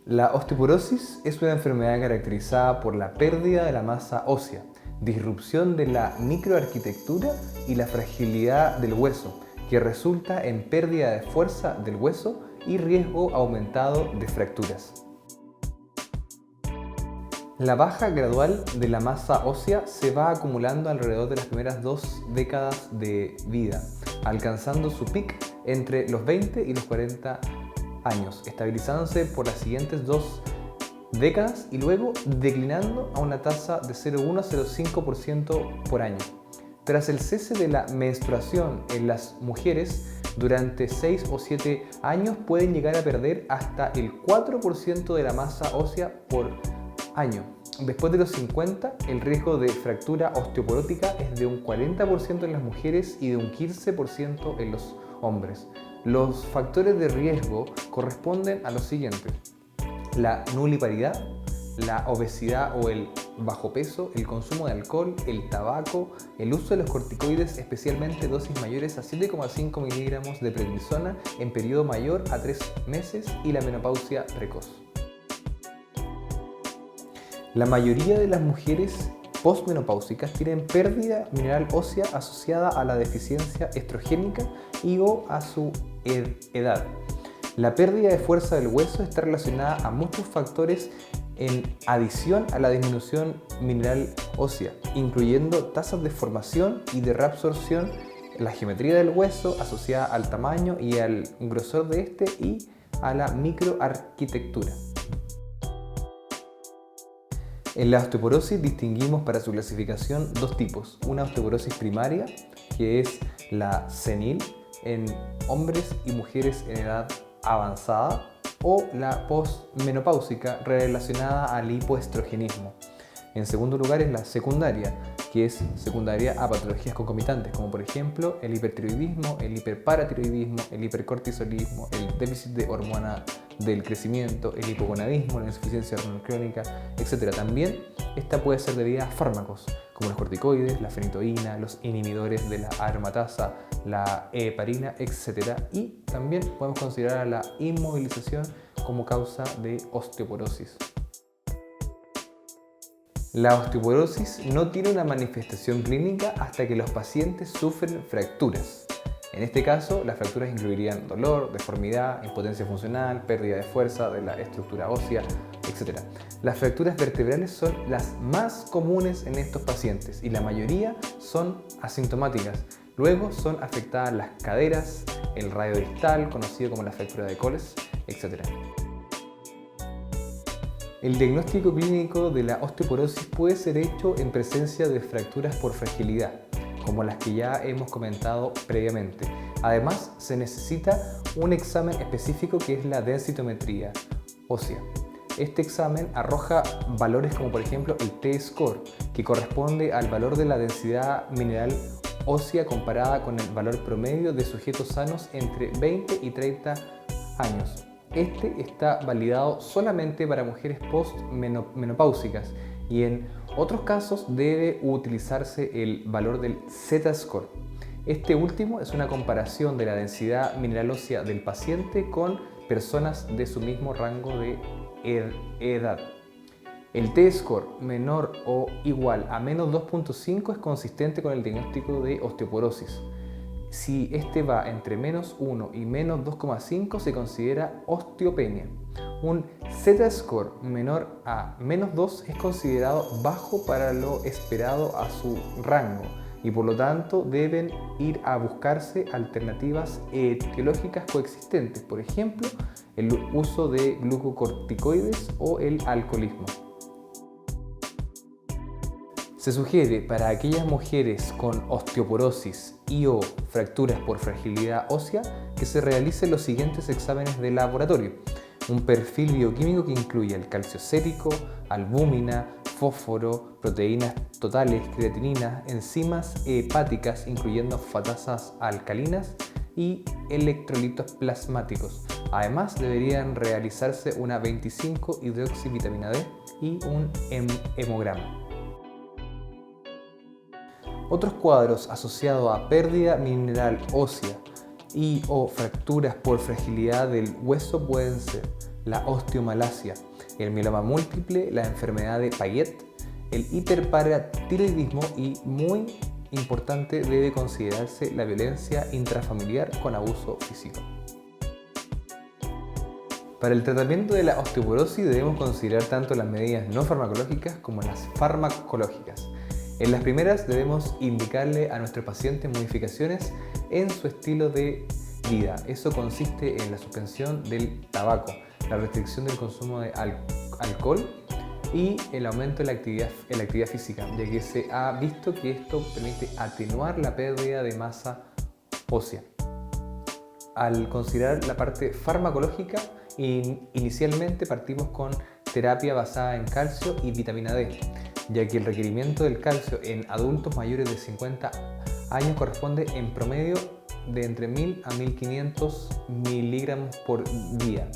La osteoporosis es una enfermedad caracterizada por la pérdida de la masa ósea, disrupción de la microarquitectura y la fragilidad del hueso, que resulta en pérdida de fuerza del hueso y riesgo aumentado de fracturas. La baja gradual de la masa ósea se va acumulando alrededor de las primeras 2 décadas de vida, alcanzando su pic entre los 20 y los 40 años, estabilizándose por las siguientes 2 décadas y luego declinando a una tasa de 0,1 a 0,5% por año. Tras el cese de la menstruación en las mujeres, durante 6 o 7 años pueden llegar a perder hasta el 4% de la masa ósea por año. Después de los 50, el riesgo de fractura osteoporótica es de un 40% en las mujeres y de un 15% en los hombres. Los factores de riesgo corresponden a los siguientes: la nuliparidad, la obesidad o el bajo peso, el consumo de alcohol, el tabaco, el uso de los corticoides, especialmente dosis mayores a 7,5 miligramos de prednisona en periodo mayor a 3 meses y la menopausia precoz. La mayoría de las mujeres postmenopáusicas tienen pérdida mineral ósea asociada a la deficiencia estrogénica y o a su edad. La pérdida de fuerza del hueso está relacionada a muchos factores en adición a la disminución mineral ósea, incluyendo tasas de formación y de reabsorción, la geometría del hueso asociada al tamaño y al grosor de este y a la microarquitectura. En la osteoporosis distinguimos para su clasificación 2 tipos: una osteoporosis primaria, que es la senil en hombres y mujeres en edad avanzada, o la postmenopáusica relacionada al hipoestrogenismo. En segundo lugar es la secundaria, que es secundaria a patologías concomitantes, como por ejemplo el hipertiroidismo, el hiperparatiroidismo, el hipercortisolismo, el déficit de hormona del crecimiento, el hipogonadismo, la insuficiencia renal crónica, etc. También esta puede ser debida a fármacos, como los corticoides, la fenitoína, los inhibidores de la aromatasa, la heparina, etc. Y también podemos considerar a la inmovilización como causa de osteoporosis. La osteoporosis no tiene una manifestación clínica hasta que los pacientes sufren fracturas. En este caso, las fracturas incluirían dolor, deformidad, impotencia funcional, pérdida de fuerza de la estructura ósea, etc. Las fracturas vertebrales son las más comunes en estos pacientes y la mayoría son asintomáticas. Luego son afectadas las caderas, el radio distal, conocido como la fractura de Colles, etc. El diagnóstico clínico de la osteoporosis puede ser hecho en presencia de fracturas por fragilidad, como las que ya hemos comentado previamente. Además, se necesita un examen específico que es la densitometría ósea. Este examen arroja valores como por ejemplo el T-score, que corresponde al valor de la densidad mineral ósea comparada con el valor promedio de sujetos sanos entre 20 y 30 años. Este está validado solamente para mujeres postmenopáusicas y en otros casos debe utilizarse el valor del Z-score. Este último es una comparación de la densidad mineral ósea del paciente con personas de su mismo rango de edad. El T-score menor o igual a menos 2,5 es consistente con el diagnóstico de osteoporosis. Si este va entre menos 1 y menos 2,5 se considera osteopenia. Un Z-score menor a menos 2 es considerado bajo para lo esperado a su rango y por lo tanto deben ir a buscarse alternativas etiológicas coexistentes, por ejemplo, el uso de glucocorticoides o el alcoholismo. Se sugiere para aquellas mujeres con osteoporosis y o fracturas por fragilidad ósea que se realicen los siguientes exámenes de laboratorio: un perfil bioquímico que incluye el calcio sérico, albúmina, fósforo, proteínas totales, creatinina, enzimas hepáticas incluyendo fosfatasas alcalinas y electrolitos plasmáticos. Además, deberían realizarse una 25-hidroxivitamina D y un hemograma. Otros cuadros asociados a pérdida mineral ósea y o fracturas por fragilidad del hueso pueden ser la osteomalacia, el mieloma múltiple, la enfermedad de Payet, el hiperparatiroidismo y, muy importante, debe considerarse la violencia intrafamiliar con abuso físico. Para el tratamiento de la osteoporosis debemos considerar tanto las medidas no farmacológicas como las farmacológicas. En las primeras debemos indicarle a nuestro paciente modificaciones en su estilo de vida. Eso consiste en la suspensión del tabaco, la restricción del consumo de alcohol y el aumento de la actividad física, ya que se ha visto que esto permite atenuar la pérdida de masa ósea. Al considerar la parte farmacológica, inicialmente partimos con terapia basada en calcio y vitamina D, ya que el requerimiento del calcio en adultos mayores de 50 años corresponde en promedio de entre 1000 a 1500 miligramos por día,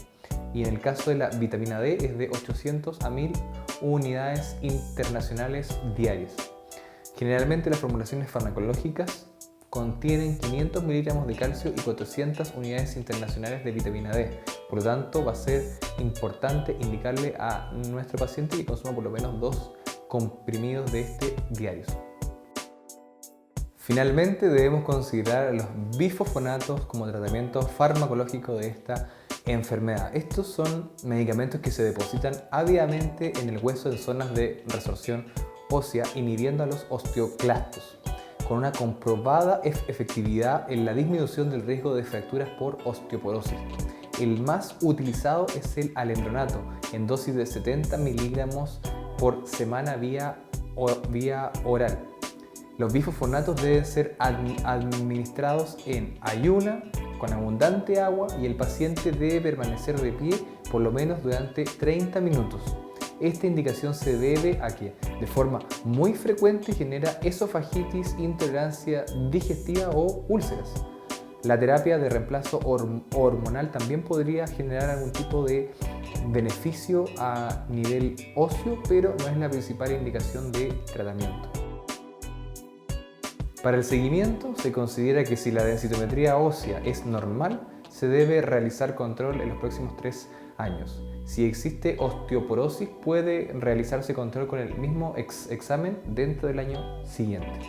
y en el caso de la vitamina D es de 800 a 1000 unidades internacionales diarias. Generalmente las formulaciones farmacológicas contienen 500 miligramos de calcio y 400 unidades internacionales de vitamina D. Por lo tanto, va a ser importante indicarle a nuestro paciente que consuma por lo menos 2 comprimidos de este diarios. Finalmente, debemos considerar los bifosfonatos como tratamiento farmacológico de esta enfermedad. Estos son medicamentos que se depositan ávidamente en el hueso en zonas de resorción ósea, inhibiendo a los osteoclastos, con una comprobada efectividad en la disminución del riesgo de fracturas por osteoporosis. El más utilizado es el alendronato, en dosis de 70 miligramos por semana vía oral. Los bifosfonatos deben ser administrados en ayuna, con abundante agua, y el paciente debe permanecer de pie por lo menos durante 30 minutos. Esta indicación se debe a que, de forma muy frecuente, genera esofagitis, intolerancia digestiva o úlceras. La terapia de reemplazo hormonal también podría generar algún tipo de beneficio a nivel óseo, pero no es la principal indicación de tratamiento. Para el seguimiento, se considera que si la densitometría ósea es normal, se debe realizar control en los próximos 3 años. Si existe osteoporosis, puede realizarse control con el mismo examen dentro del año siguiente.